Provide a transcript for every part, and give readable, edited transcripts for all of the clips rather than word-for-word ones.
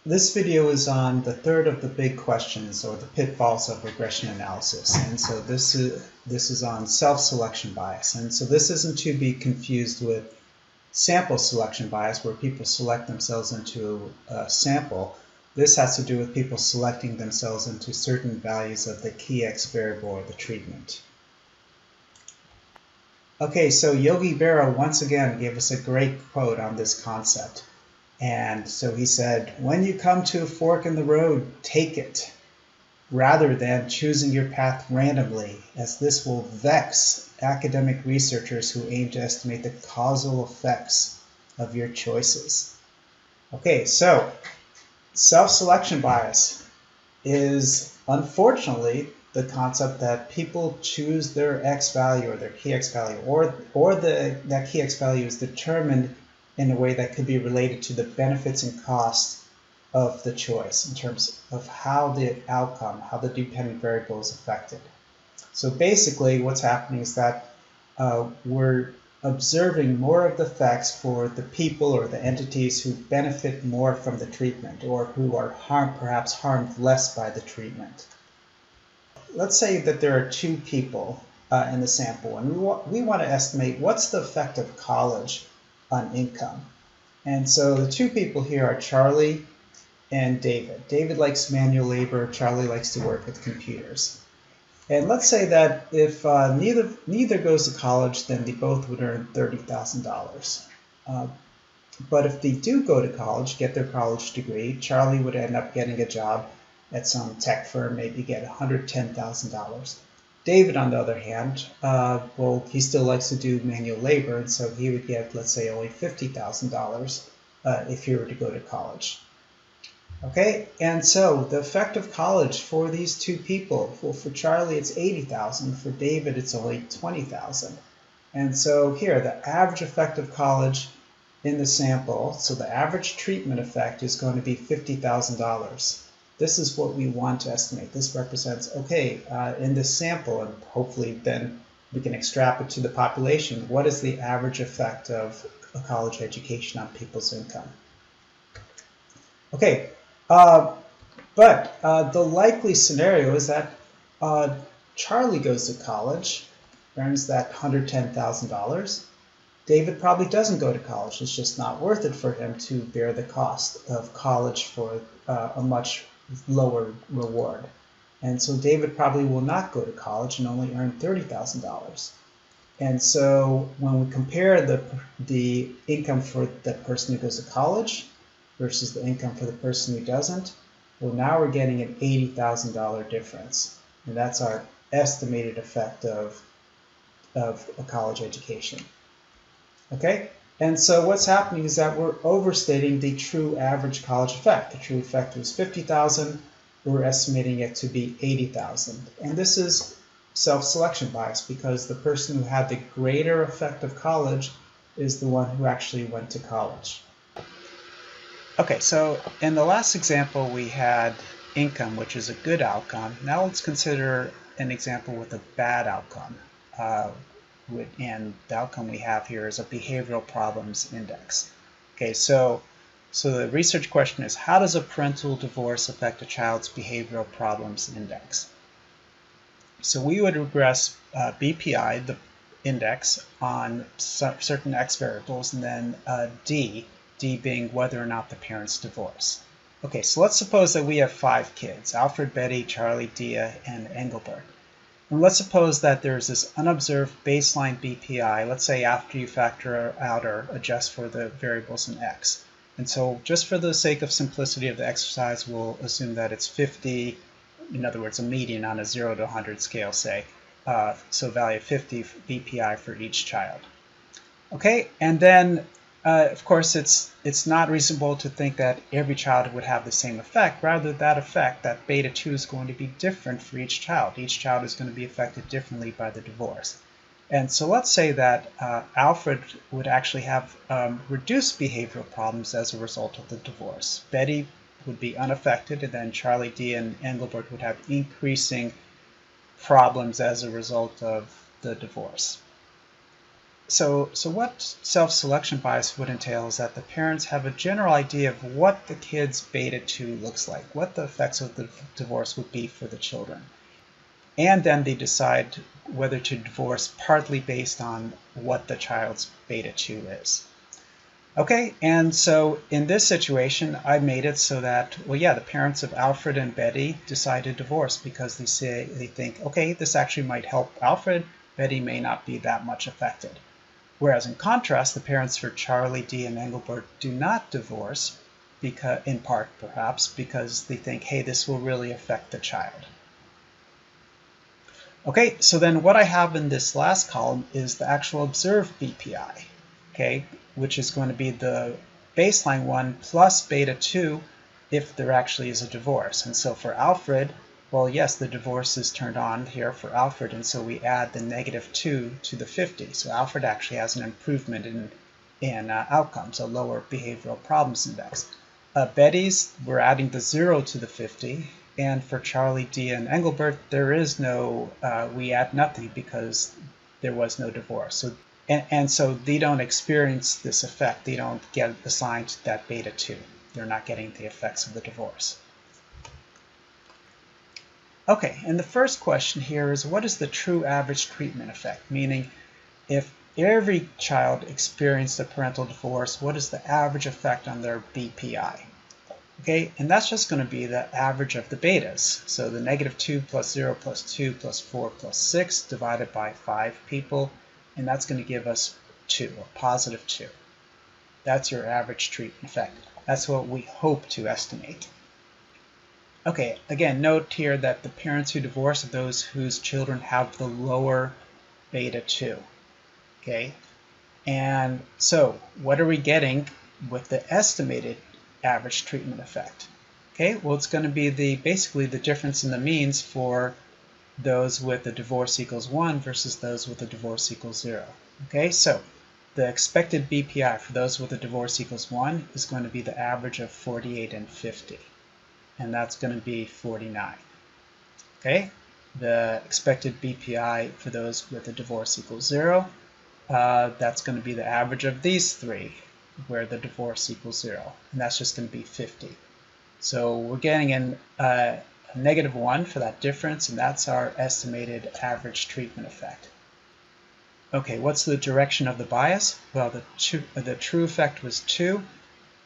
This video is on the third of the big questions, or the pitfalls of regression analysis. And so this is on self-selection bias. And so this isn't to be confused with sample selection bias, where people select themselves into a sample. This has to do with people selecting themselves into certain values of the key X variable or the treatment. Okay, so Yogi Berra once again gave us a great quote on this concept. And so he said, when you come to a fork in the road, take it, rather than choosing your path randomly, as this will vex academic researchers who aim to estimate the causal effects of your choices. Okay, so self-selection bias is unfortunately the concept that people choose their X value or their key X value, or that key X value is determined in a way that could be related to the benefits and costs of the choice in terms of how the outcome, how the dependent variable is affected. So basically what's happening is that we're observing more of the effects for the people or the entities who benefit more from the treatment, or who are perhaps harmed less by the treatment. Let's say that there are two people in the sample, and we want to estimate what's the effect of college on income. And so the two people here are Charlie and David. David likes manual labor, Charlie likes to work with computers. And let's say that if neither goes to college, then they both would earn $30,000. But if they do go to college, get their college degree, Charlie would end up getting a job at some tech firm, maybe get $110,000. David, on the other hand, well, he still likes to do manual labor, and so he would get, let's say, only $50,000 if he were to go to college. Okay, and so the effect of college for these two people, well, for Charlie it's $80,000, for David it's only $20,000. And so here, the average effect of college in the sample, so the average treatment effect is going to be $50,000. This is what we want to estimate. This represents, okay, in this sample, and hopefully then we can extrapolate to the population, what is the average effect of a college education on people's income? Okay, but the likely scenario is that Charlie goes to college, earns that $110,000. David probably doesn't go to college. It's just not worth it for him to bear the cost of college for a much lower reward. And so David probably will not go to college and only earn $30,000. And so when we compare the income for the person who goes to college versus the income for the person who doesn't, well, now we're getting an $80,000 difference. And that's our estimated effect of a college education. Okay? And so what's happening is that we're overstating the true average college effect. The true effect was $50,000. We're estimating it to be $80,000. And this is self-selection bias, because the person who had the greater effect of college is the one who actually went to college. Okay, so in the last example we had income, which is a good outcome. Now let's consider an example with a bad outcome. And the outcome we have here is a behavioral problems index. Okay, so the research question is, how does a parental divorce affect a child's behavioral problems index? So we would regress BPI, the index, on certain X variables, and then D being whether or not the parents divorce. Okay, so let's suppose that we have 5 kids, Alfred, Betty, Charlie, Dia, and Engelbert. And let's suppose that there's this unobserved baseline BPI, let's say after you factor out or adjust for the variables in X. And so just for the sake of simplicity of the exercise, we'll assume that it's 50, in other words, a median on a 0 to 100 scale, say. So value of 50 BPI for each child. Okay, and then of course, it's not reasonable to think that every child would have the same effect. Rather, that effect, that beta 2, is going to be different for each child. Each child is going to be affected differently by the divorce. And so let's say that Alfred would actually have reduced behavioral problems as a result of the divorce. Betty would be unaffected, and then Charlie, Dia, and Engelbert would have increasing problems as a result of the divorce. So what self-selection bias would entail is that the parents have a general idea of what the kid's beta 2 looks like, what the effects of the divorce would be for the children. And then they decide whether to divorce partly based on what the child's beta 2 is. Okay, and so in this situation, I made it so that, well, yeah, the parents of Alfred and Betty decide to divorce because they think, okay, this actually might help Alfred. Betty may not be that much affected. Whereas in contrast, the parents for Charlie, Dee, and Engelbert do not divorce, because, in part perhaps, because they think, hey, this will really affect the child. Okay, so then what I have in this last column is the actual observed BPI, okay, which is going to be the baseline one plus beta 2 if there actually is a divorce. And so for Alfred, well, yes, the divorce is turned on here for Alfred, and so we add the -2 to the 50. So Alfred actually has an improvement in outcomes, a lower behavioral problems index. Betty's, we're adding the 0 to the 50, and for Charlie, Dee, and Engelbert, there is no, we add nothing because there was no divorce. So, and so they don't experience this effect. They don't get assigned that beta 2. They're not getting the effects of the divorce. Okay, and the first question here is, what is the true average treatment effect? Meaning, if every child experienced a parental divorce, what is the average effect on their BPI? Okay, and that's just going to be the average of the betas. So the -2 plus 0 plus 2 plus 4 plus 6 divided by 5 people, and that's going to give us 2, a positive 2. That's your average treatment effect. That's what we hope to estimate. Okay, again, note here that the parents who divorce are those whose children have the lower beta 2. Okay, and so what are we getting with the estimated average treatment effect? Okay, well, it's going to be basically the difference in the means for those with a divorce equals 1 versus those with a divorce equals 0. Okay, so the expected BPI for those with a divorce equals 1 is going to be the average of 48 and 50. And that's going to be 49. Okay, the expected BPI for those with a divorce equals 0, that's going to be the average of these three, where the divorce equals 0, and that's just going to be 50. So we're getting a -1 for that difference, and that's our estimated average treatment effect. Okay, what's the direction of the bias? Well, the true effect was 2.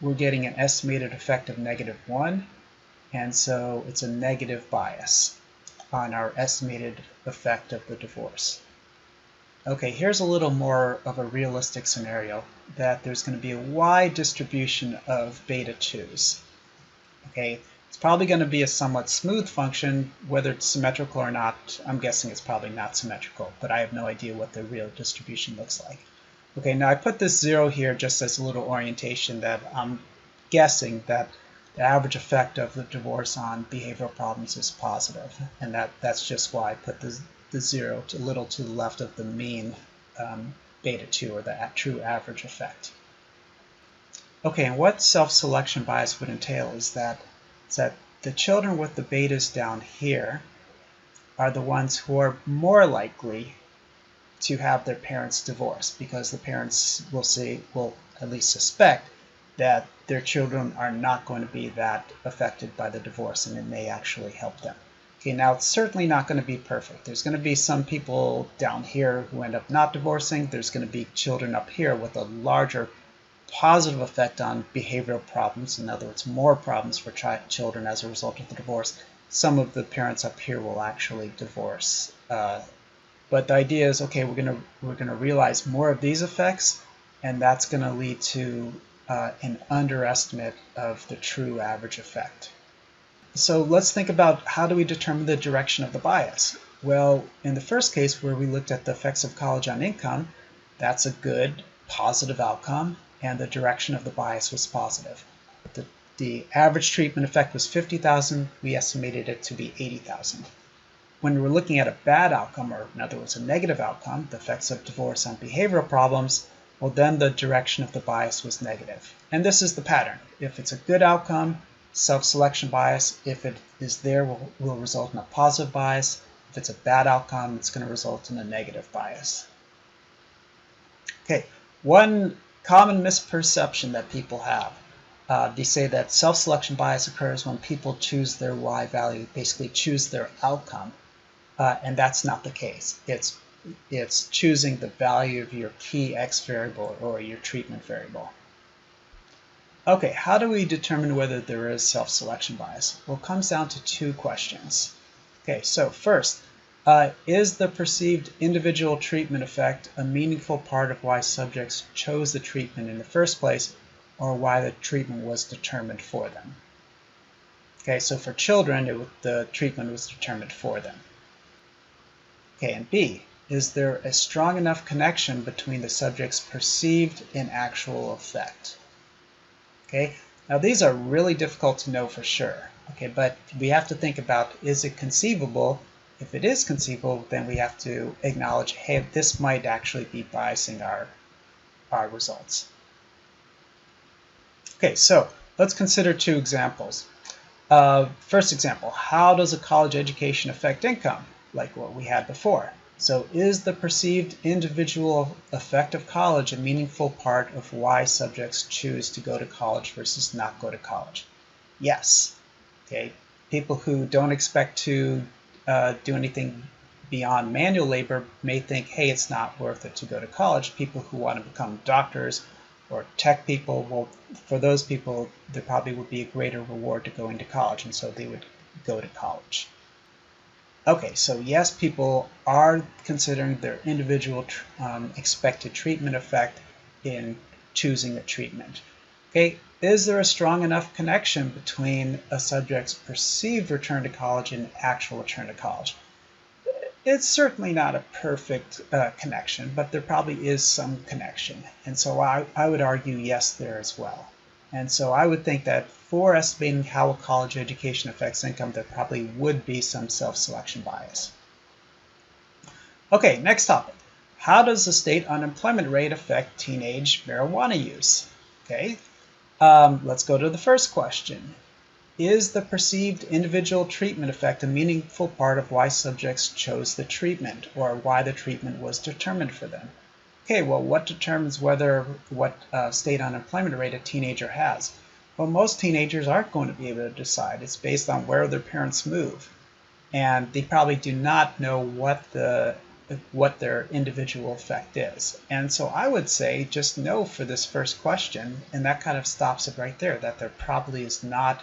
We're getting an estimated effect of -1. And so it's a negative bias on our estimated effect of the divorce. Okay, here's a little more of a realistic scenario, that there's going to be a wide distribution of beta 2s. Okay, it's probably going to be a somewhat smooth function. Whether it's symmetrical or not, I'm guessing it's probably not symmetrical, but I have no idea what the real distribution looks like. Okay, now I put this 0 here just as a little orientation that I'm guessing that the average effect of the divorce on behavioral problems is positive, and that's just why I put the 0 a little to the left of the mean beta 2, or the true average effect. Okay, and what self-selection bias would entail is that the children with the betas down here are the ones who are more likely to have their parents divorce, because the parents will at least suspect that their children are not going to be that affected by the divorce, and it may actually help them. Okay, now it's certainly not going to be perfect. There's going to be some people down here who end up not divorcing. There's going to be children up here with a larger positive effect on behavioral problems. In other words, more problems for children as a result of the divorce. Some of the parents up here will actually divorce. But the idea is, okay, we're going to realize more of these effects, and that's going to lead to an underestimate of the true average effect. So let's think about, how do we determine the direction of the bias? Well, in the first case where we looked at the effects of college on income, that's a good positive outcome, and the direction of the bias was positive. The average treatment effect was 50,000. We estimated it to be 80,000. When we're looking at a bad outcome, or in other words, a negative outcome, the effects of divorce on behavioral problems, well, then the direction of the bias was negative. And this is the pattern. If it's a good outcome, self-selection bias, if it is there, will result in a positive bias. If it's a bad outcome, it's going to result in a negative bias. Okay, one common misperception that people have, they say that self-selection bias occurs when people choose their Y value, basically choose their outcome, and that's not the case. It's choosing the value of your key X variable or your treatment variable. Okay, how do we determine whether there is self-selection bias? Well, it comes down to two questions. Okay, so first, is the perceived individual treatment effect a meaningful part of why subjects chose the treatment in the first place, or why the treatment was determined for them? Okay, so for children, the treatment was determined for them. Okay, and B, is there a strong enough connection between the subject's perceived and actual effect? Okay, now these are really difficult to know for sure. Okay, but we have to think about, is it conceivable? If it is conceivable, then we have to acknowledge, hey, this might actually be biasing our results. Okay, so let's consider two examples. First example, how does a college education affect income? Like what we had before. So is the perceived individual effect of college a meaningful part of why subjects choose to go to college versus not go to college? Yes. Okay. People who don't expect to do anything beyond manual labor may think, hey, it's not worth it to go to college. People who want to become doctors or tech people, well, for those people, there probably would be a greater reward to going to college, and so they would go to college. Okay, so yes, people are considering their individual expected treatment effect in choosing a treatment. Okay, is there a strong enough connection between a subject's perceived return to college and actual return to college? It's certainly not a perfect connection, but there probably is some connection. And so I would argue yes there as well. And so I would think that for estimating how a college education affects income, there probably would be some self-selection bias. Okay, next topic. How does the state unemployment rate affect teenage marijuana use? Okay, let's go to the first question. Is the perceived individual treatment effect a meaningful part of why subjects chose the treatment, or why the treatment was determined for them? Okay, well, what determines what state unemployment rate a teenager has? Well, most teenagers aren't going to be able to decide. It's based on where their parents move, and they probably do not know what their individual effect is. And so I would say just no for this first question, and that kind of stops it right there, that there probably is not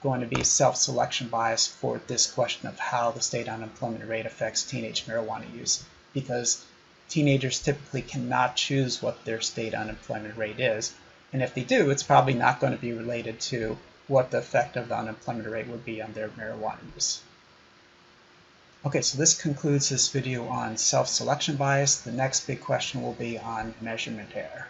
going to be self-selection bias for this question of how the state unemployment rate affects teenage marijuana use, because teenagers typically cannot choose what their state unemployment rate is, and if they do, it's probably not going to be related to what the effect of the unemployment rate would be on their marijuana use. Okay, so this concludes this video on self-selection bias. The next big question will be on measurement error.